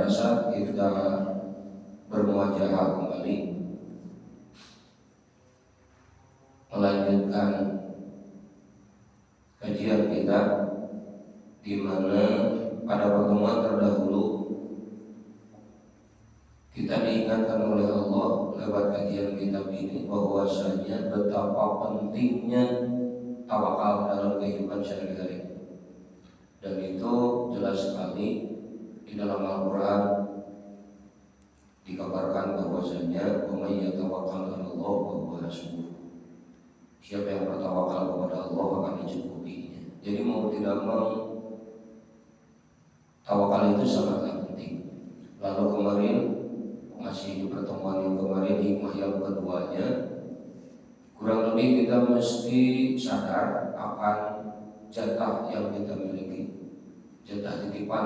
saat kita bermuajahah kembali melanjutkan kajian kita, di mana pada pertemuan terdahulu kita diingatkan oleh Allah lewat kajian kitab ini bahwasanya betapa pentingnya tawakal dalam kehidupan sehari-hari. Dan itu jelas sekali di dalam Al-Quran dikabarkan bahwasanya wa may yatawakkal 'ala Allah fa huwa hasbuh. Siapa yang bertawakal kepada Allah akan dicukupinya. Jadi mau tidak mau tawakal itu sangatlah penting. Lalu kemarin masih di pertemuan yang kemarin, hikmah yang keduanya, kurang lebih kita mesti sadar akan jatah yang kita miliki, jatah titipan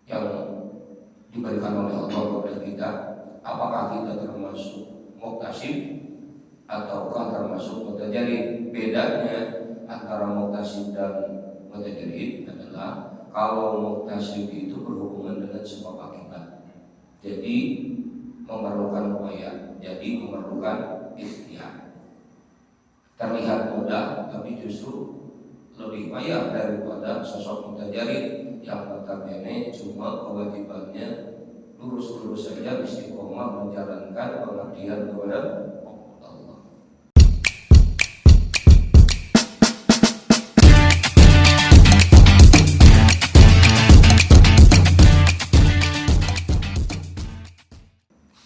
yang diberikan oleh Allah kepada kita. Apakah kita termasuk muktasib ataukah termasuk mutajarrid? Bedanya antara muktasib dan mutajarrid adalah kalau muktasib itu berhubungan dengan sebab akibat, jadi memerlukan upaya, jadi memerlukan ikhtiar. Terlihat mudah, tapi justru lebih payah daripada sosok mutajarrid yang notabene cuma kewajibannya lurus-lurus saja, istiqomah menjalankan pengabdian kepada Allah.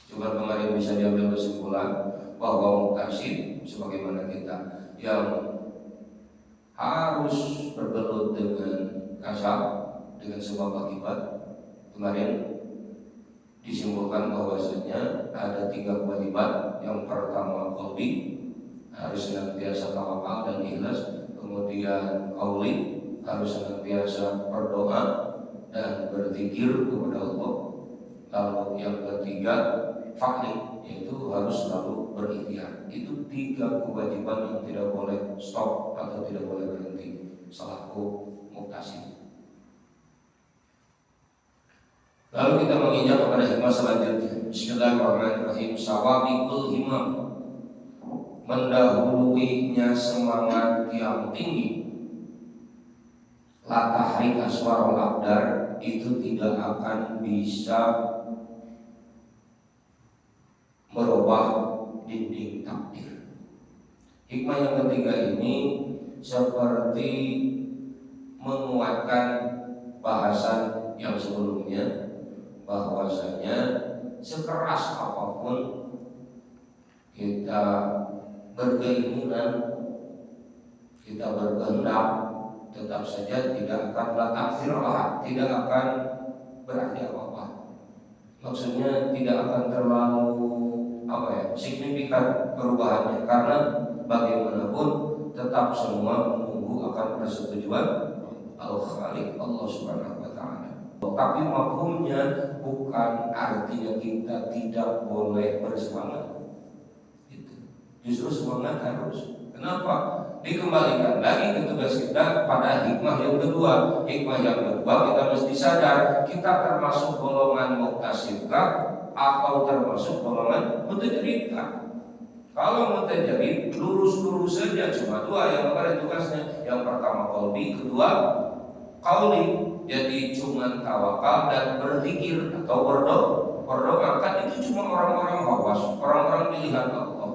Coba kemarin bisa diambil kesimpulan bahwa muktasib sebagaimana kita yang harus bergelut dengan kasab, dengan sebab akibat. Kemarin disimpulkan bahwasanya ada 3 kewajiban. Yang pertama qalbi, harus senantiasa tawakal dan ikhlas. Kemudian qauli, harus senantiasa berdoa dan berzikir kepada Allah. Lalu yang ketiga fa'li, yaitu harus selalu berikhtiar. Itu 3 kewajiban yang tidak boleh stop atau tidak boleh berhenti selaku muktasib. Lalu kita menginjak kepada hikmah selanjutnya. Bismillahirrahmanirrahim. Sawabiqul himam, mendahuluinya semangat yang tinggi. La tahrik aswarul abdar, itu tidak akan bisa merubah dinding takdir. Hikmah yang ketiga ini seperti menguatkan bahasan yang sebelumnya, bahwasanya sekeras apapun kita berkeinginan, kita berkehendak, tetap saja tidak akan latafirlah, tidak akan berarti apa-apa. Maksudnya tidak akan terlalu signifikan perubahannya, karena bagaimanapun tetap semua menunggu akan persetujuan Al-Khaliq, Allah Subhanahu wa Ta'ala. Tapi mafhumnya bukan artinya kita tidak boleh bersemangat. Justru semangat harus. Kenapa? Dikembalikan lagi ke tugas kita pada hikmah yang kedua. Hikmah yang kedua, kita mesti sadar kita termasuk golongan muktasibkah atau termasuk golongan mutajarridkah. Kalau mutajarrid lurus-lurus saja, cuma 2 yang ada tugasnya. Yang pertama qalbi, kedua qauli. Jadi cuma tawakal dan berzikir atau berdoa. Kan itu cuma orang-orang hawas, orang-orang pilihan Allah.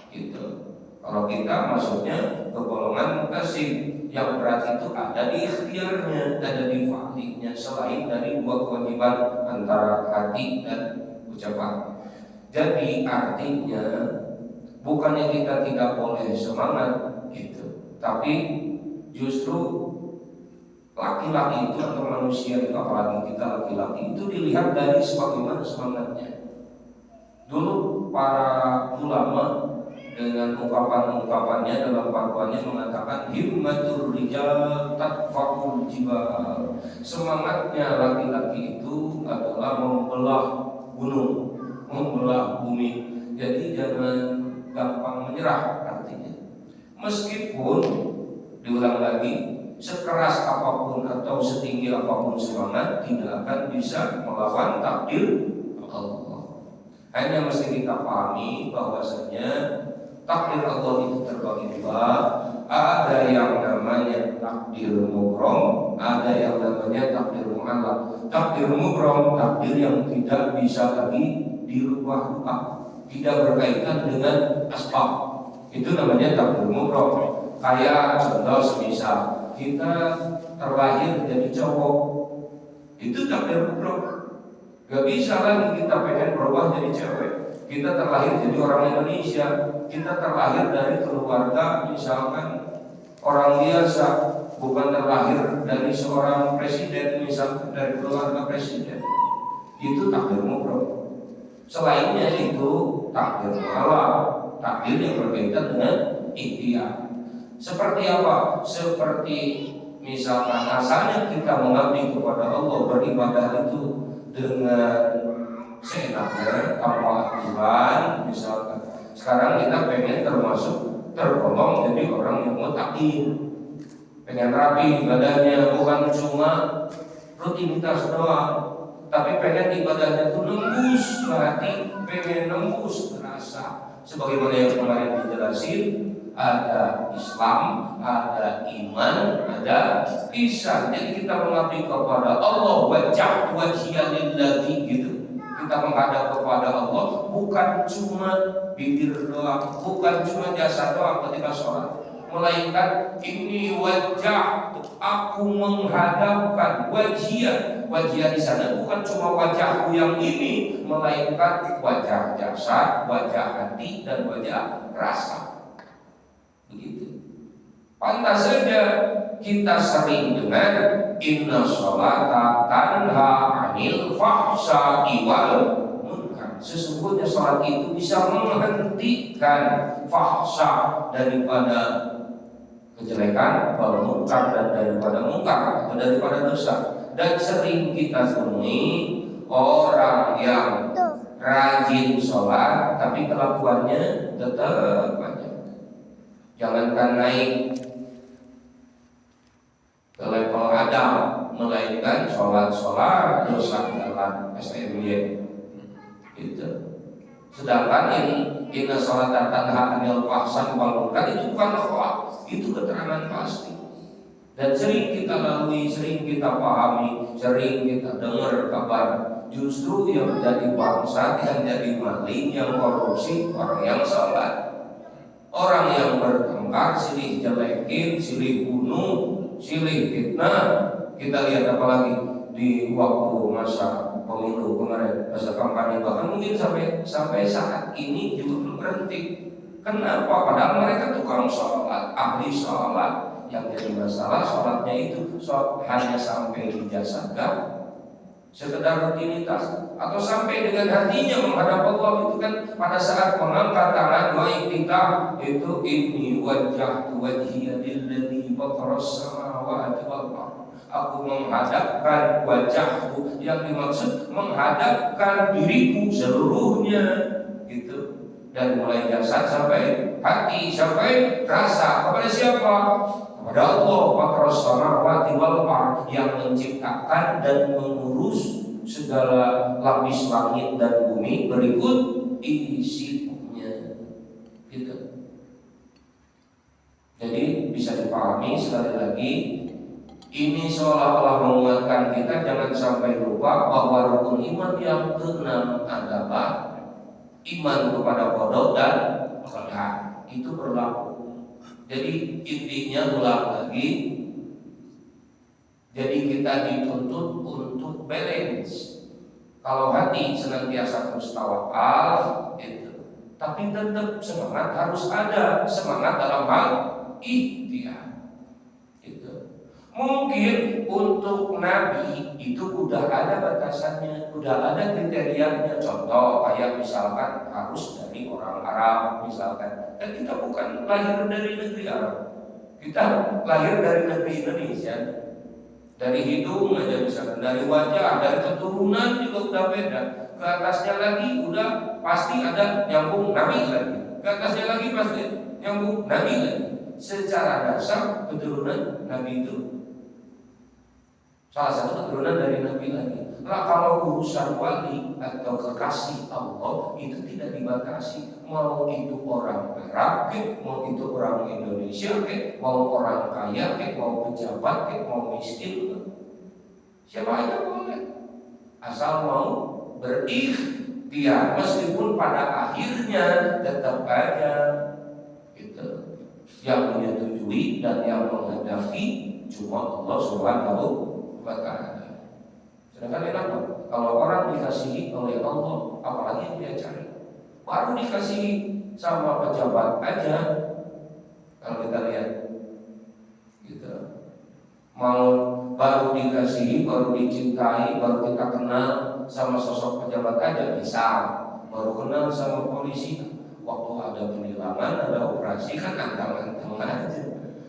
Gitu. Kalau kita masuknya ke golongan muktasib, yang berat itu ada di ikhtiarnya, ada di fa'linya, selain dari 2 kewajiban antara hati dan ucapan. Jadi artinya bukannya kita tidak boleh semangat gitu, tapi justru laki-laki itu atau manusia itu, apalagi kita laki-laki itu, dilihat dari sebagaimana semangatnya. Dulu para ulama dengan ungkapan-ungkapannya dalam fatwanya mengatakan himmatur rijal tadfa'ul jibal. Semangatnya laki-laki itu adalah membelah gunung, membelah bumi. Jadi jangan gampang menyerah artinya. Meskipun diulang lagi, sekeras apapun atau setinggi apapun semangat tidak akan bisa melawan takdir Allah. Hanya mesti kita pahami bahwasanya takdir Allah itu terbagi dua. Ada yang namanya takdir mubrom, ada yang namanya takdir mu'allaq. Takdir mubrom, takdir yang tidak bisa lagi dirubah-rubah, tidak berkaitan dengan asbab. Itu namanya takdir mubrom. Kayak contoh semisal kita terlahir jadi cowok, itu takdir mubrom. Gak bisa lagi kita pengen berubah jadi cewek. Kita terlahir jadi orang Indonesia, kita terlahir dari keluarga misalkan orang biasa, bukan terlahir dari seorang presiden, misalkan dari keluarga presiden. Itu takdir mubrom. Selainnya itu takdir mu'allaq, takdir yang berkaitan dengan ikhtiar. Seperti apa? Seperti misalkan asalnya kita mengabdi kepada Allah, beribadah itu dengan seenaknya tanpa aturan. Misalkan sekarang kita pengen tergolong jadi orang yang mutakin, pengen rapi ibadahnya, bukan cuma rutinitas doang, tapi pengen ibadahnya itu nembus ke hati, pengen nembus ke rasa. Sebagaimana yang kemarin dijelasin, ada Islam, ada iman, ada ihsan. Jadi kita mengabdi kepada Allah, wajhiya lillahi gitu. Kita menghadap kepada Allah bukan cuma bibir doang, bukan cuma jasa doang ketika sholat, melainkan ini wajah, aku menghadapkan wajhiya. Wajhiya di sana bukan cuma wajahku yang ini, melainkan wajah jasad, wajah hati, dan wajah rasa. Begitu. Pantas saja kita sering dengar inna sholata tanha anil fahsya'i wal munkar. Sesungguhnya sholat itu bisa menghentikan fahsya daripada kejelekan, wal munkar dan daripada munkar atau daripada dosa. Dan sering kita temui orang yang rajin sholat tapi kelakuannya tetap aja. Jangankan naik ke level Adam, melainkan sholat dosa dalam SMY itu. Sedangkan inna sholata tanha anil fahsya'i wal munkar itu bukan hoax, itu keterangan pasti. Dan sering kita lalui, sering kita pahami, sering kita dengar kabar. Justru yang jadi bangsa, yang jadi maling, yang korupsi orang yang sholat. Orang yang bertengkar, silih jelekin, silih bunuh, silih fitnah. Kita lihat apalagi di waktu masa pemilu kemarin, masa kampanye, bahkan mungkin sampai saat ini juga belum berhenti. Kenapa? Padahal mereka tukang sholat, ahli sholat. Yang jadi masalah sholatnya itu hanya sampai di jasadnya, sekedar rutinitas, atau sampai dengan hatinya menghadap Allah. Itu kan pada saat mengangkat tangan wa iktidam itu inni wajjahtu wajhiya lilladzi fataras samawati wal ardh. Aku menghadapkan wajahku, yang dimaksud menghadapkan diriku seluruhnya gitu, dari mulai jasad sampai hati sampai rasa. Kepada siapa? Kepada Allah, fataras samawati wal ardh, yang menciptakan dan mengurus segala lapis langit dan bumi berikut isinya gitu. Jadi bisa dipahami sekali lagi, ini seolah-olah menguatkan kita jangan sampai lupa bahwa rukun iman yang keenam adalah iman kepada qada dan qadar. Itu berlaku. Jadi intinya ulang lagi, jadi kita dituntut untuk balance. Kalau hati senantiasa terus tawakal itu, tapi tetap semangat harus ada, semangat dalam hal ikhtiar itu. Mungkin untuk Nabi itu udah ada batasannya, udah ada kriterianya. Contoh kayak misalkan harus dari orang Arab misalkan. Dan kita bukan lahir dari negeri Arab, kita lahir dari negeri Indonesia. Dari hidung aja misalkan, dari wajah, dari keturunan juga udah beda. Ke atasnya lagi udah pasti ada nyambung Nabi lagi. Ke atasnya lagi pasti nyambung Nabi lagi. secara dasar keturunan Nabi itu salah satu keturunan dari Nabi lagi. Nah, kalau urusan wali atau kekasih Allah itu tidak dibatasi. Mau itu orang Arab, mau itu orang Indonesia, mau orang kaya, mau pejabat, mau miskin, siapa aja boleh, asal mau berikhtiar. Meskipun pada akhirnya tetap aja itu yang menyetujui dan yang menghendaki cuma Allah Subhanahu wa ta'ala. Sedangkan enak kalau orang dikasihi oleh Allah, apalagi yang dia cari. Baru dikasihi sama pejabat aja. Kalau kita lihat gitu, mau baru dikasihi, baru dicintai, baru kita kenal sama sosok pejabat aja bisa. Baru kenal sama polisi, waktu ada penilangan, ada operasi kan anteng-anteng aja.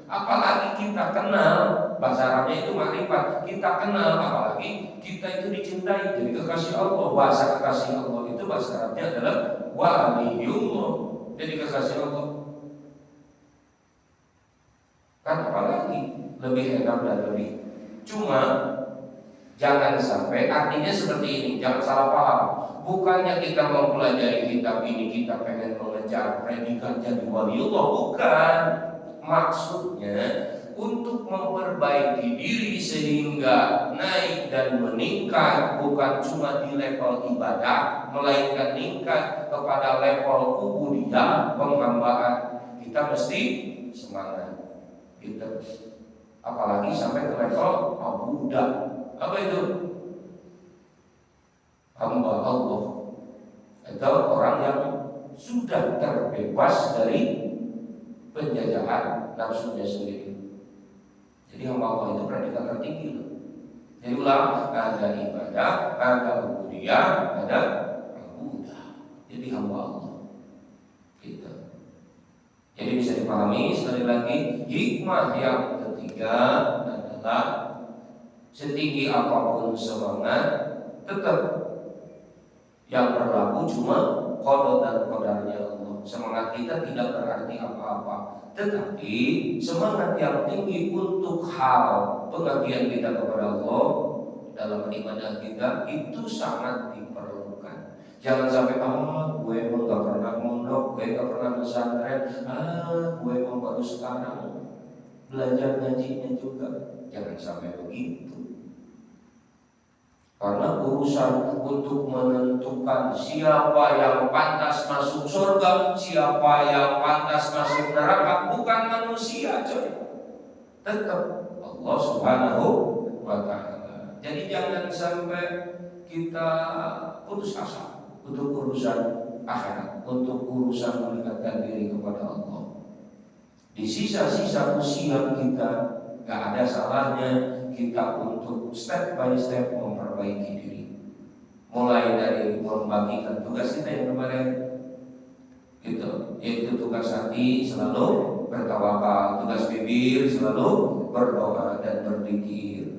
Apalagi kita kenal, bahasa Arabnya itu makrifat. Kita kenal, apalagi kita itu dicintai, jadi kekasih Allah. Bahasa kekasih Allah itu bahasa Arabnya adalah waliyullah, jadi kekasih Allah. Kan apalagi lebih enak dan lebih. Cuma jangan sampai artinya seperti ini, jangan salah paham. Bukannya kita mau pelajari kitab ini kita pengen mengejar predikat jadi waliullah, bukan. Maksudnya untuk memperbaiki diri sehingga naik dan meningkat, bukan cuma di level ibadah, melainkan meningkat kepada level ubudiyah, penghambaan. Kita mesti semangat gitu. Apalagi sampai ke level abudah. Apa itu? Hamba Allah atau orang yang sudah terbebas dari penjajahan nafsunya sendiri. Jadi hamba Allah itu predikat tertinggi. Jadi ulang, ada ibadah, ada ubudiyah, ada abudah. Jadi hamba Allah. Gitu. Jadi bisa dipahami sekali lagi, hikmah yang ketiga adalah setinggi apapun semangat, tetap yang berlaku cuma qada dan qadarnya Allah. Semangat kita tidak berarti apa-apa, tetapi semangat yang tinggi untuk hal pengabdian kita kepada Allah dalam ibadah kita itu sangat diperlukan. Jangan sampai gue emang gak pernah mondok, gue gak pernah pesantren, gue emang baru sekarang belajar ngajinya juga. Jangan sampai begitu. Karena urusan untuk menentukan siapa yang pantas masuk surga, siapa yang pantas masuk neraka bukan manusia, coy. Tetap Allah Subhanahu wa ta'ala. Jadi jangan sampai kita putus asa untuk urusan akhirat, untuk urusan mendekatkan diri kepada Allah. Di sisa-sisa usia kita gak ada salahnya kita untuk step by step memperbaiki diri. Mulai dari membagikan tugas kita yang kemarin gitu, yaitu tugas hati selalu bertawakal, tugas bibir selalu berdoa dan berzikir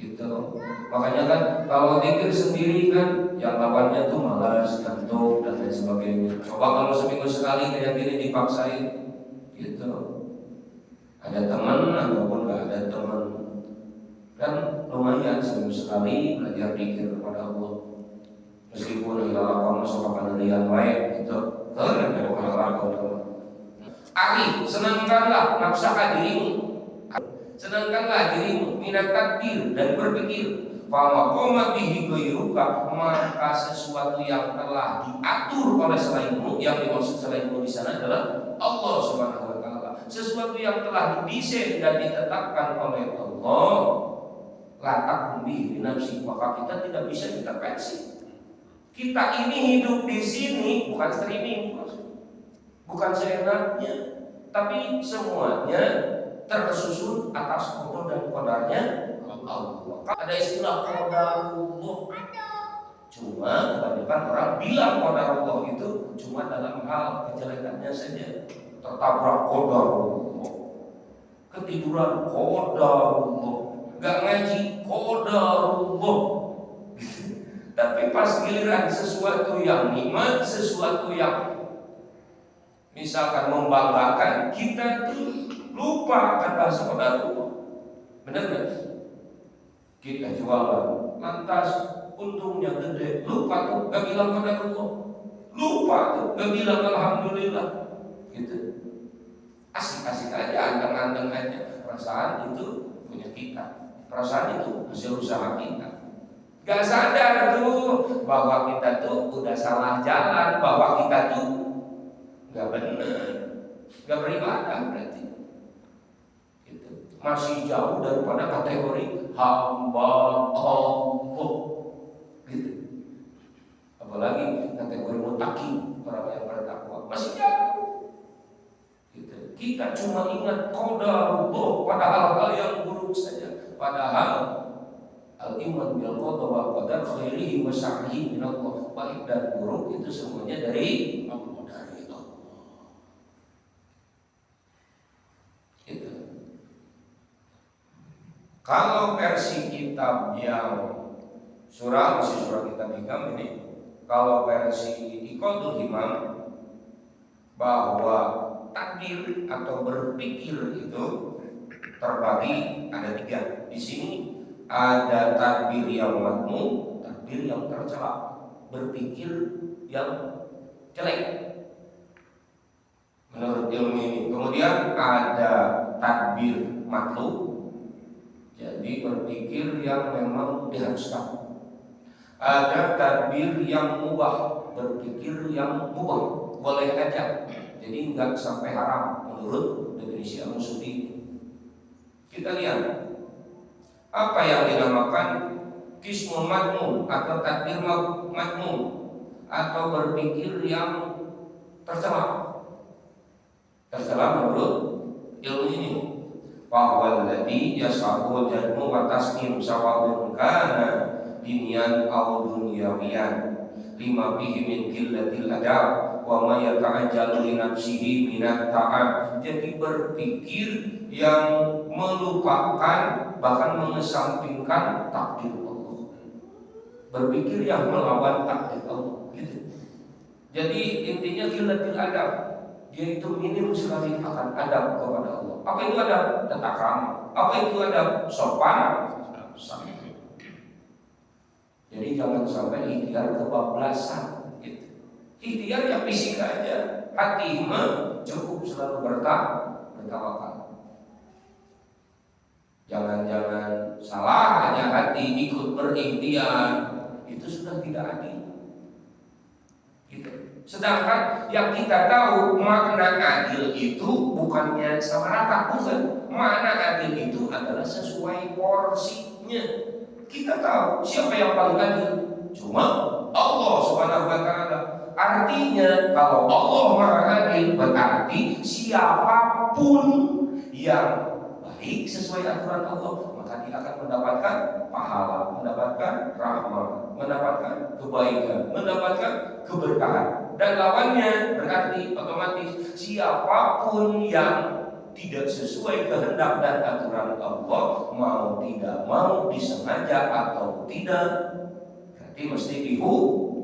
gitu. Makanya kan kalau zikir sendiri kan yang lawannya tuh malas, ngantuk dan lain sebagainya. Coba kalau seminggu sekali kayak gini dipaksain gitu. Ada teman ataupun gak ada teman, kan lumayan seminggu sekali belajar zikir kepada Allah. Meskipun ilalah kamu suka penelitian baik gitu, Ari, senangkanlah nafsaka dirimu, senangkanlah dirimu minat takdir dan berpikir. Bahwa koma bihi ghairuka, maka sesuatu yang telah diatur oleh selainmu, yang dimaksud selainmu di sana adalah Allah Subhanahu wa ta'ala. Sesuatu yang telah didesain dan ditetapkan oleh Allah, latak bihi nafsi, maka kita tidak bisa intervensi. Kita ini hidup di sini bukan streaming, bukan seenaknya, tapi semuanya tersusun atas qada dan qadarnya Allah. Ada istilah qadarullah. Cuma kebanyakan orang bilang qadarullah itu cuma dalam hal kejelekannya saja. Tertabrak qadarullah, ketiduran qadarullah, gak ngaji qadarullah. Tapi pas giliran sesuatu yang nikmat, sesuatu yang misalkan membanggakan, kita tuh lupa akan bahasa qadarullah. Benar nggak? Kita jualan, lantas untungnya gede, lupa tuh gak bilang qadarullah, lupa tuh gak bilang alhamdulillah, gitu. Asik-asik aja, anteng-anteng aja. Perasaan itu punya kita, perasaan itu hasil usaha kita. Gak sadar tuh bahwa kita tuh udah salah jalan, bahwa kita tuh gak benar, gak beribadah berarti. Gitu. Masih jauh daripada kategori hamba Allah, gitu. Apalagi kategori muttaqi, orang yang bertakwa, masih jauh. Gitu. Kita cuma ingat qadarullah pada hal-hal yang buruk saja, padahal al-iman bil qada wal qadar khairihi wa syarrihi min Allah, baik dan buruk itu semuanya dari Allah. Gitu. Kalau versi kitab yang masih surah kitab Hikam ini, kalau versi Iqadul Himam, bahwa takdir atau berpikir itu terbagi ada 3. Di sini ada takdir yang madmum, takdir yang tercela, berpikir yang jelek menurut ilmu ini. Kemudian ada takdir matlub, jadi berpikir yang memang diharuskan. Ada takdir yang mubah, berpikir yang mubah, boleh aja, jadi nggak sampai haram menurut definisi Al-Musuti. Kita lihat apa yang dinamakan qismun madmum atau takdir madmum, atau berpikir yang tercela. Tercela menurut ilmu ini, bahwa alladhi yasabu jadmu wa tasnim sawa'un kana dinian aw dunyawiyan lima bihi min qillatil adab wa ma yata'ajjalu li nafsihi minat ta'ab. Jadi berpikir yang melupakan, bahkan mengesampingkan takdir Allah, berpikir yang melawan takdir Allah, gitu. Jadi intinya qillatil adab, dia itu minim sekali akan adab kepada Allah. Apa itu adab? Tata krama. Apa itu adab? Sopan santun. Jadi jangan sampai ikhtiar kebablasan, gitu. Ikhtiar ya fisik aja, hati mah cukup selalu bertawakal. Jangan salah hanya hati ikut berikhtiar, itu sudah tidak adil, gitu. Sedangkan yang kita tahu makna adil itu bukannya sama rata, bukan. Makna adil itu adalah sesuai porsinya. Kita tahu siapa yang paling adil, cuma Allah Subhanahu wa Ta'ala. Artinya kalau Allah Maha Adil, berarti siapapun yang baik sesuai aturan Allah, maka dia akan mendapatkan pahala, mendapatkan rahmat, mendapatkan kebaikan, mendapatkan keberkahan. Dan lawannya berarti otomatis siapapun yang tidak sesuai kehendak dan aturan Allah, mau tidak mau, disengaja atau tidak, berarti mesti dihukum.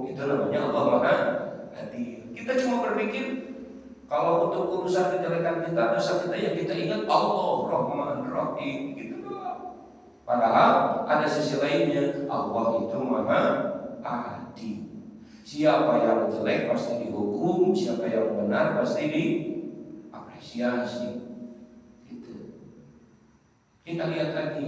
Itu namanya Allah Maha Adil. Kita cuma berpikir kalau untuk urusan kejelekan kita, dosa kita, ya kita ingat Allah Rahman Rahim, gitu doang. Padahal ada sisi lainnya, Allah itu Maha Adil. Siapa yang jelek pasti dihukum, siapa yang benar pasti diapresiasi. Gitu. Kita lihat lagi.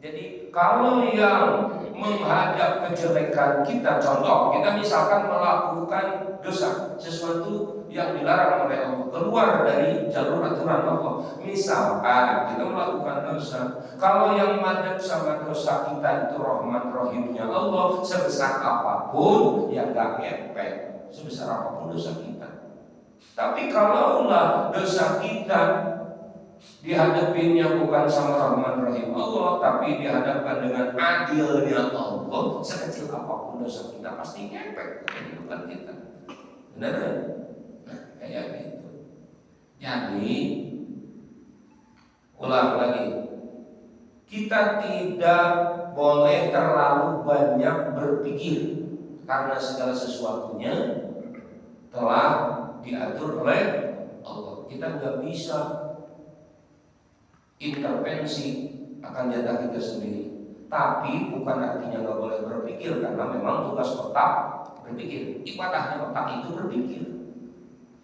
Jadi kalau yang menghadap kejelekan kita, contoh kita misalkan melakukan dosa, sesuatu yang dilarang oleh Allah, keluar dari jalur aturan Allah. Misalkan kita melakukan dosa, kalau yang madep sama dosa kita itu rahmat rahimnya Allah, sebesar apapun yang gak ngepet, sebesar apapun dosa kita. Tapi kalaulah dosa kita dihadapinnya bukan sama rahman rahim Allah, tapi dihadapkan dengan adilnya Allah, sekecil apapun dosa kita pasti ngepet ke kehidupan kita. Benar kan? Nah, kayak gitu. Jadi ulang lagi, kita tidak boleh terlalu banyak berpikir, karena segala sesuatunya telah diatur oleh Allah. Kita nggak bisa intervensi akan jatah kita sendiri. Tapi bukan artinya nggak boleh berpikir, karena memang tugas otak berpikir. Ibadahnya otak itu berpikir.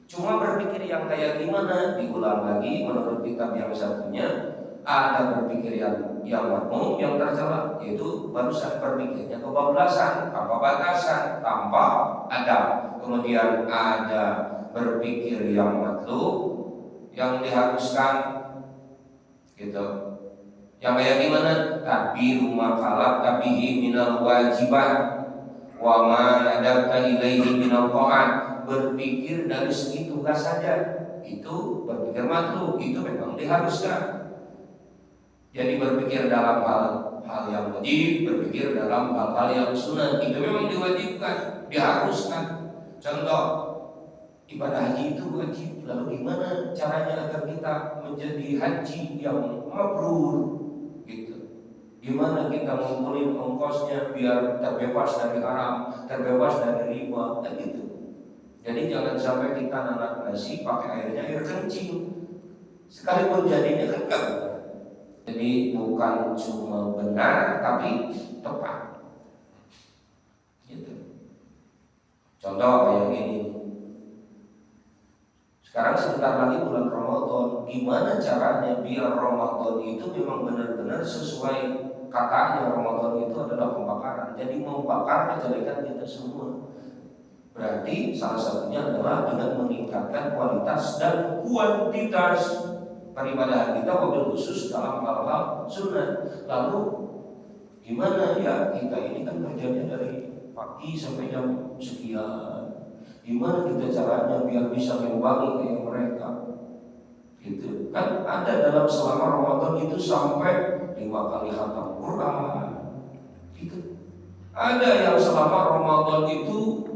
Cuma berpikir yang kayak gimana? Diulang lagi menurut kitab yang satunya. Ada berpikir yang makmum, yang tercela, yaitu barusan berpikirnya kebablasan, tanpa batasan, tanpa adab. Kemudian ada berpikir yang matlub, yang diharuskan, gitu. Yang kayak gimana? Tabiru makalat tabihi minal wajibat wa ma nadabta ilaihi minal ta'at. Berpikir dari segi tugas saja, itu berpikir matlub, itu memang diharuskan. Jadi berpikir dalam hal yang wajib, berpikir dalam hal-hal yang sunnah, itu memang diwajibkan, diharuskan. Contoh, ibadah haji itu wajib. Lalu gimana caranya agar kita menjadi haji yang mabrur? Gitu. Gimana kita ngumpulin ongkosnya biar terbebas dari haram, terbebas dari riba, dan gitu. Jadi jangan sampai kita nanak nasi pakai air kencing, sekalipun jadinya kan enggak. Jadi bukan cuma benar tapi tepat. Gitu. Contoh kayak gini. Sekarang sebentar lagi bulan Ramadan. Gimana caranya biar Ramadan itu memang benar-benar sesuai katanya? Ramadan itu adalah pembakaran. Jadi membakar kejelekan kita semua. Berarti salah satunya adalah dengan meningkatkan kualitas dan kuantitas peribadahan kita, wabil khusus dalam hal-hal sunnah. Lalu gimana ya, kita ini kan kerjanya dari pagi sampai jam sekian. Gimana kita caranya biar bisa membangun kayak mereka? Gitu. Kan ada dalam selama Ramadan itu sampai 5 kali khatam Quran. Gitu. Ada yang selama Ramadan itu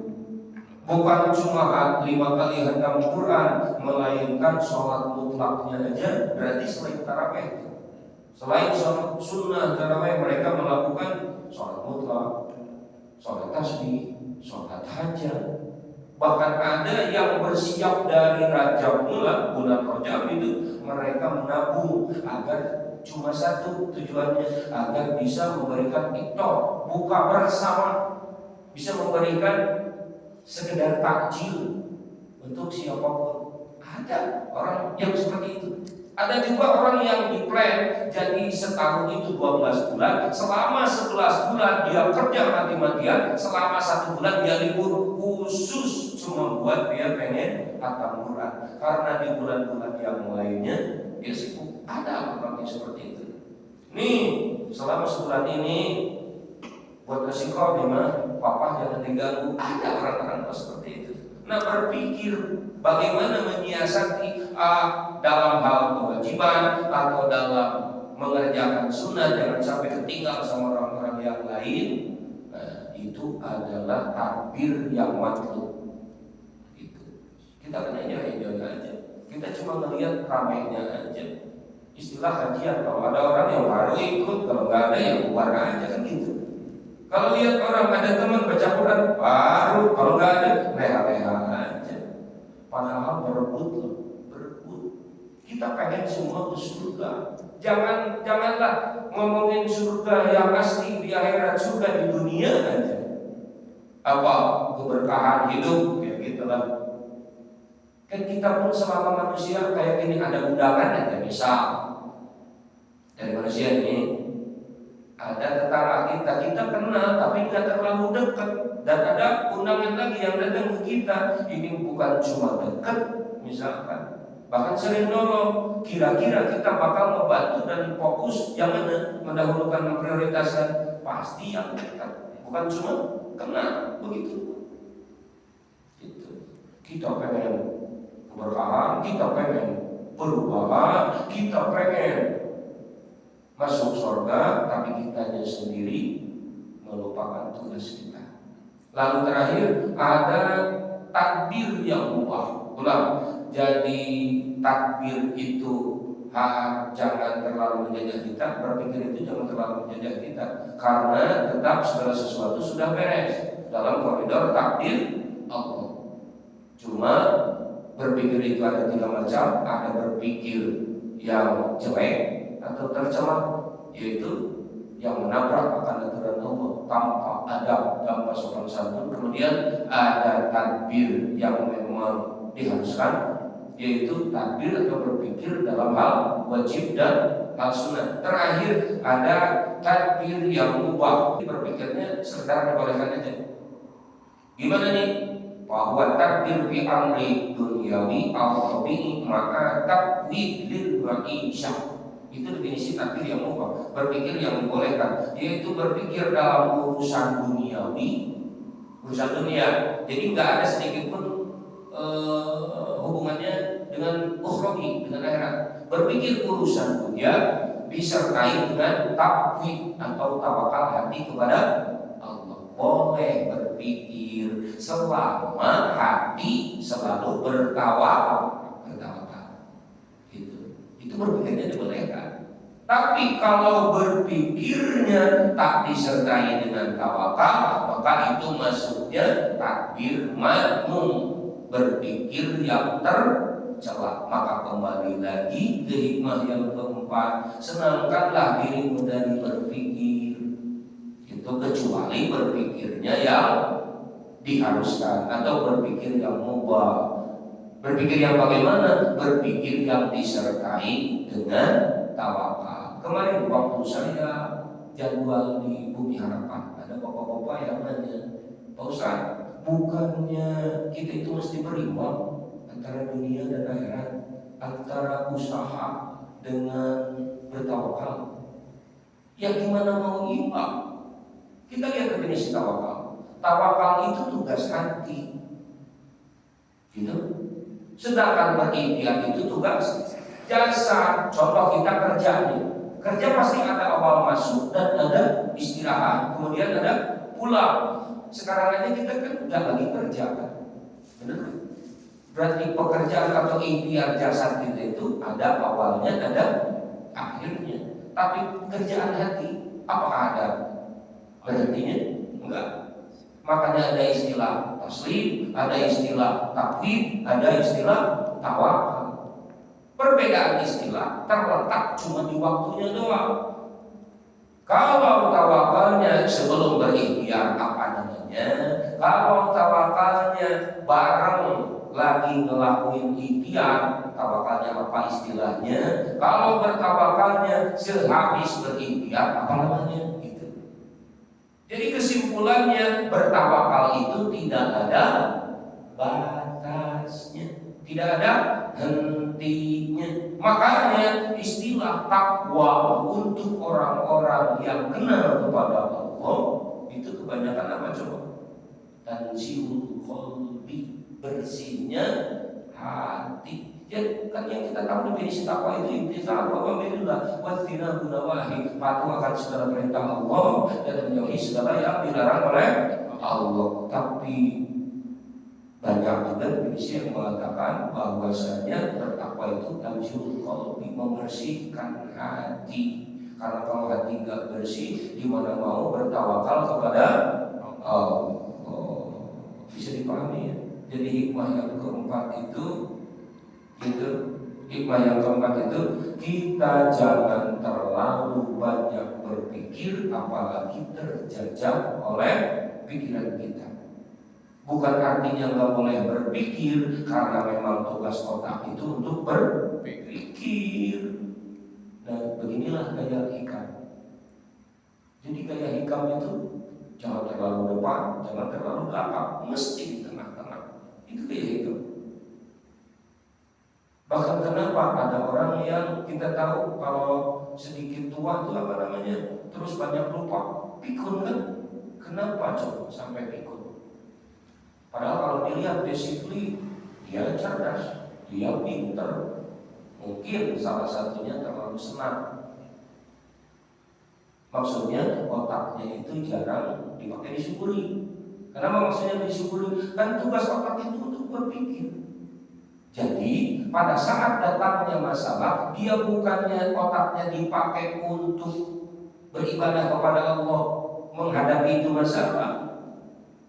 bukan cuma 5 kali khatam Quran, melainkan sholat mutlaknya aja. Berarti selain tarawih itu, selain sholat sunnah tarawih, mereka melakukan sholat mutlak, sholat tasbih, sholat hajat. Bahkan ada yang bersiap dari Rajab bulan Rajab itu, mereka menabung agar cuma satu tujuannya, agar bisa memberikan iftar, buka bersama, bisa memberikan sekedar takjil untuk siapapun. Ada orang yang seperti itu. Ada juga orang yang di-plan, jadi setahun itu 12 bulan, selama 11 bulan dia kerja mati-matian, selama 1 bulan dia libur khusus cuma buat dia pengen khatam Quran. Karena di bulan-bulan yang lainnya dia sibuk. Ada orang yang seperti itu. Nih, selama sebulan ini buat resiko dimana papa jangan diganggu. Ada orang-orang seperti itu. Nah, berpikir bagaimana menyiasati dalam hal kewajiban atau dalam mengerjakan sunnah, jangan sampai ketinggal sama orang-orang yang lain. Nah, itu adalah takbir yang matlub. Itu kita kan jaga aja. Kita cuma melihat ramainya aja. Istilah kajian, kalau ada orang yang baru ikut, kalau nggak ada yang keluar aja, kan gitu. Kalau lihat orang ada teman baca Quran baru, kalau nggak ada leha-leha aja. Padahal berebut loh, berebut. Kita pengen semua ke surga. Janganlah ngomongin surga yang asli di akhirat, surga di dunia aja. Apa keberkahan hidup kayak gitulah. Kan kita pun selama manusia kayak gini ada undangan aja, misal dari manusia ini. Ada tetangga kita kenal tapi nggak terlalu dekat, dan ada undangan lagi yang datang ke kita. Ini bukan cuma dekat, misalkan, bahkan sering nolong. Kira-kira kita bakal membantu dan fokus yang mana, mendahulukan, memprioritaskan, pasti yang dekat, bukan cuma kenal begitu. Gitu. Kita pengen keberkahan, kita pengen perubahan, kita pengen masuk surga, tapi kitanya sendiri melupakan tugas kita. Lalu terakhir ada takbir yang mubah. Ulang. Jadi takbir itu jangan terlalu menjajah kita, berpikir itu jangan terlalu menjajah kita, karena tetap segala sesuatu sudah beres dalam koridor takdir Allah. Cuma Berpikir itu ada tiga macam, ada berpikir yang jelek atau tercela, yaitu yang menabrak akan aturan Allah tanpa adab, tanpa sopan santun. Kemudian ada tadbir yang memang diharuskan, yaitu tadbir atau berpikir dalam hal wajib dan hal sunnah. Terakhir ada tadbir yang mubah, berpikirnya sekedar dibolehkan aja. Gimana nih? Bahwa tadbir fi amri dunyawi atau tabi'i maka takwid lil ma'isyah. Itu definisi tadbir yang mubah, berpikir yang dibolehkan, yaitu berpikir dalam urusan duniawi, urusan dunia. Jadi nggak ada sedikit pun hubungannya dengan ukhrawi, dengan akhirat. Berpikir urusan dunia disertai dengan takwid atau tawakal hati kepada Allah. Boleh berpikir selama hati selalu bertawakal. Itu berpikirnya dibolehkan. Tapi kalau berpikirnya tak disertai dengan tawakal, maka itu masuknya takbir madmum, berpikir yang tercela. Maka kembali lagi ke hikmah yang keempat, senangkanlah dirimu dari berpikir. Itu kecuali berpikirnya yang diharuskan atau berpikir yang mubah. Berpikir yang bagaimana? Berpikir yang disertai dengan tawakal. Kemarin waktu saya jadwal di Bumi Harapan, ada bapak-bapak yang nanya, Pak Ustaz, bukannya kita itu mesti berimbang antara dunia dan akhirat, antara usaha dengan bertawakal? Ya gimana mau imbang? Kita lihat definisi tawakal. Tawakal itu tugas hati, gitu. Sedangkan berikhtiar itu tugas jasa. Contoh kita kerja nih. Kerja pasti ada awal masuk dan ada istirahat, kemudian ada pulang. Sekarang aja kita kan udah lagi kerja kan, benar? Berarti pekerjaan atau ikhtiar jasa kita itu ada awalnya, ada akhirnya. Tapi kerjaan hati apakah ada berhentinya? Enggak. Makanya ada istilah taslim, ada istilah takwid, ada istilah tawakal. Perbedaan istilah terletak cuma di waktunya doang. Kalau tawakalnya sebelum berikhtiar apa namanya, kalau tawakalnya bareng lagi ngelakuin ikhtiar, tawakalnya apa istilahnya? Kalau bertawakalnya sehabis berikhtiar apa namanya? Jadi kesimpulannya bertawakal itu tidak ada batasnya, tidak ada hentinya. Makanya istilah takwa untuk orang-orang yang kenal kepada Allah itu kebanyakan apa coba? Tanzihul qalbi, bersihnya hati. Ya kan yang kita tahu definisi takwa itu imtithal wa amrillah wa tinabu nawahi, patuh akan segala perintah Allah dan menjauhi segala yang dilarang oleh Allah. Tapi banyak juga definisi yang mengatakan bahwasanya bertakwa itu tanzihul qalbi, membersihkan hati. Karena kalau hati tidak bersih, gimana mau bertawakal kepada Allah? Bisa dipahami ya. Jadi hikmah yang keempat itu, hikmah yang keempat itu, kita jangan terlalu banyak berpikir, apalagi terjajah oleh pikiran kita. Bukan artinya nggak boleh berpikir, karena memang tugas otak itu untuk berpikir. Nah, beginilah gaya hikam. Jadi gaya hikam itu jangan terlalu depan, jangan terlalu belakang, mesti di tengah-tengah. Itu gaya hikam. Bahkan kenapa ada orang yang kita tahu kalau sedikit tua itu apa namanya, terus banyak lupa, pikun kan? Kenapa coba sampai pikun? Padahal kalau dilihat basically dia cerdas, dia pinter. Mungkin salah satunya terlalu senang. Maksudnya otaknya itu jarang dipakai disyukuri. Kenapa maksudnya disyukuri? Kan tugas otak itu untuk berpikir. Jadi pada saat datangnya masalah, dia bukannya otaknya dipakai untuk beribadah kepada Allah, menghadapi itu masalah,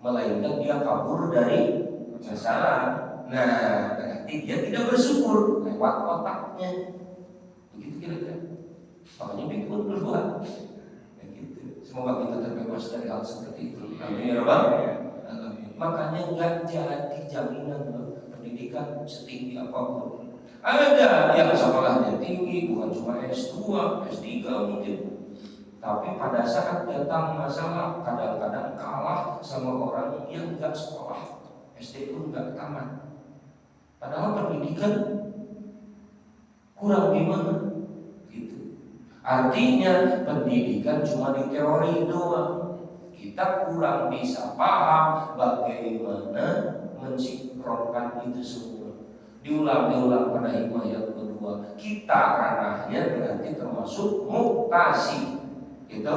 melainkan dia kabur dari masalah. Nah, berarti dia tidak bersyukur lewat otaknya. Begitu kira-kira. Makanya pikun berbuat. Begitu. Semoga kita terbebas dari hal seperti itu. Amin ya Rabbal. Makanya nggak jadi jaminan pendidikan setinggi apapun. Ada yang sekolahnya tinggi, bukan cuma S2, S3 mungkin. Tapi pada saat datang masalah, kadang-kadang kalah sama orang yang nggak sekolah, SD pun nggak tamat. Padahal pendidikan kurang gimana? Gitu. Artinya pendidikan cuma di teori doang. Kita kurang bisa paham bagaimana mensinkronkan itu semua. Diulang pada hikmah yang kedua. Kita ranahnya berarti termasuk muktasi. Itu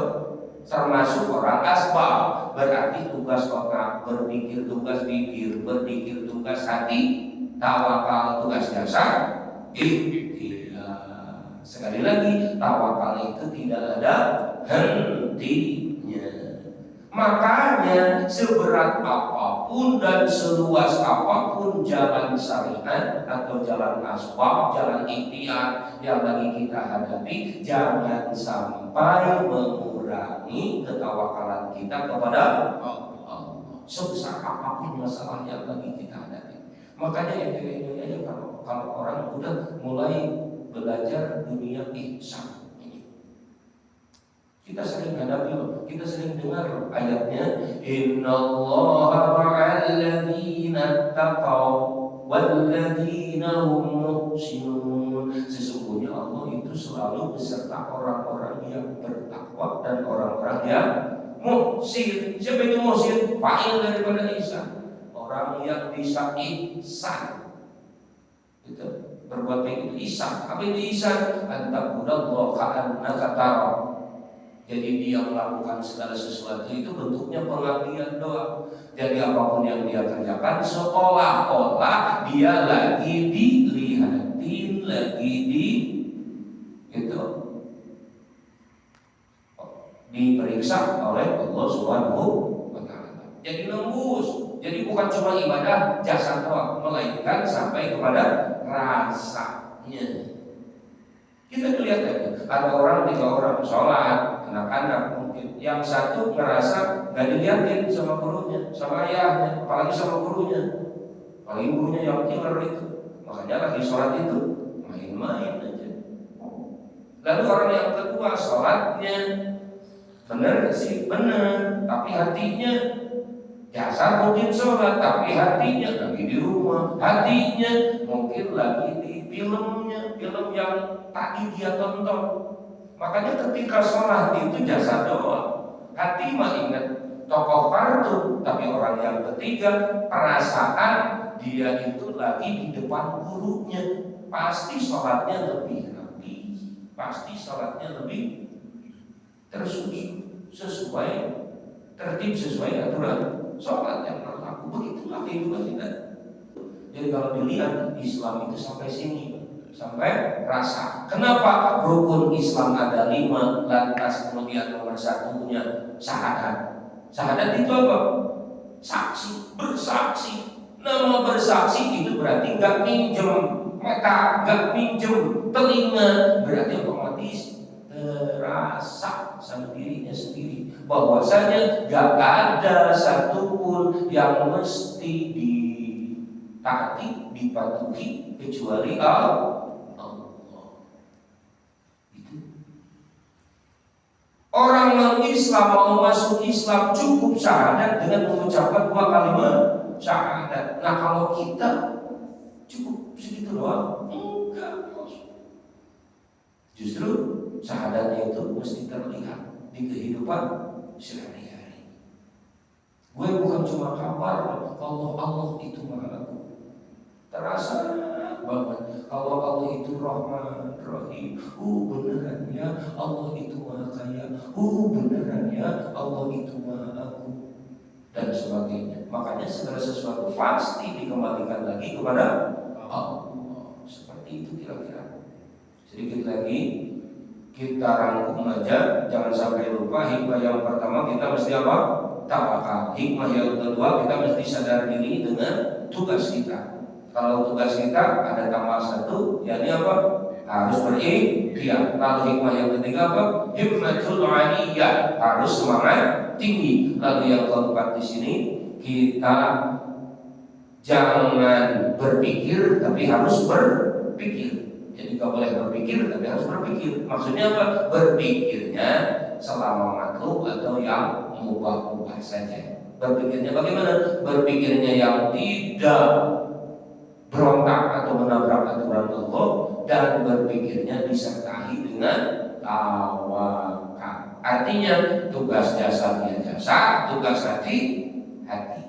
termasuk orang asbab. Berarti tugas otak, berpikir tugas bibir, berpikir tugas hati, tawakal tugas dasar. Ikhtiar. Sekali lagi, tawakal itu tidak ada hentinya. Makanya seberat apapun dan seluas apapun jalan syariat atau jalan asbab, jalan ikhtiar yang lagi kita hadapi, jangan sampai mengurangi ketawakalan kita kepada Allah. Sebesar apapun masalah yang lagi kita hadapi. Makanya aja kalau orang udah mulai belajar dunia ihsan, kita sering hadapi loh, kita sering dengar loh ayatnya, innallaha ma'al ladzina taqaw wal ladzina hum muhsinun. Sesungguhnya Allah itu selalu beserta orang-orang yang bertakwa dan orang-orang yang muhsin. Siapa itu muhsin? Fa'il daripada ihsan. Orang yang bisa ihsan. Itu berbuat baik itu ihsan. Apa itu ihsan? Antabudallaha ka'annaka tarahu. Jadi dia melakukan segala sesuatu itu bentuknya pengabdian doa. Jadi apapun yang dia kerjakan seolah-olah dia lagi dilihatin, lagi diperiksa oleh Allah Subhanahu wa Ta'ala. Jadi lembus. Jadi bukan cuma ibadah jasa doang, melainkan sampai kepada rasanya. Kita lihat aja, ada orang 3 orang sholat, anak-anak mungkin, yang satu ngerasa gak dilihatin sama gurunya, sama ayahnya, apalagi sama gurunya, apalagi gurunya yang killer itu, makanya lagi sholat itu main-main aja. Lalu orang yang kedua sholatnya benar sih benar, tapi hatinya jasa mungkin sholat, tapi hatinya lagi di rumah, hatinya mungkin lagi di filmnya, film yang tadi dia tonton. Makanya ketika sholat itu jasa doa, hati mah ingat tokoh kartun, tapi orang yang ketiga perasaan dia itu lagi di depan gurunya. Pasti sholatnya lebih rapi, pasti sholatnya lebih tersusun sesuai tertib, sesuai aturan sholat yang berlaku. Begitulah kehidupan kita. Jadi kalau dilihat Islam itu sampai sini, sampai rasa. Kenapa rukun Islam ada 5, lantas kemudian nomor 1-nya syahadat. Syahadat itu apa? Saksi, bersaksi. Nama bersaksi itu berarti gak minjem mata, gak minjem telinga, berarti otomatis terasa sama dirinya sendiri bahwasanya gak ada satupun yang mesti ditaati, dipatuhi kecuali Allah. Orang non-Islam mau masuk Islam cukup syahadat dengan mengucapkan 2 kalimat syahadat. Nah kalau kita cukup segitu doang? Enggak. Justru syahadatnya itu mesti terlihat di kehidupan sehari-hari. Gue bukan cuma kabar Allah itu Maha Agung. Terasa banget kalau Allah itu Rahman Rahim. Beneran ya Allah itu Maha Kaya. Beneran ya Allah itu Maha Agung, dan sebagainya. Makanya segala sesuatu pasti dikembalikan lagi kepada Allah. Seperti itu kira-kira. Sedikit lagi kita rangkum aja, jangan sampai lupa. Hikmah yang pertama kita mesti apa? Tawakal. Hikmah yang kedua kita mesti sadar diri dengan tugas kita. Kalau tugas kita ada tambah satu, yakni apa? Harus berikhtiar. Lalu hikmah yang ketiga apa? Himmatul aliyah, harus semangat tinggi. Lalu yang keempat di sini, kita jangan berpikir tapi harus berpikir. Jadi nggak boleh berpikir tapi harus berpikir. Maksudnya apa? Berpikirnya selama makruh atau yang mubah-mubah saja. Berpikirnya bagaimana? Berpikirnya yang tidak berontak atau menabrak aturan Allah, dan berpikirnya disertai dengan tawakal. Artinya tugas jasadnya jasad, tugas hati hati.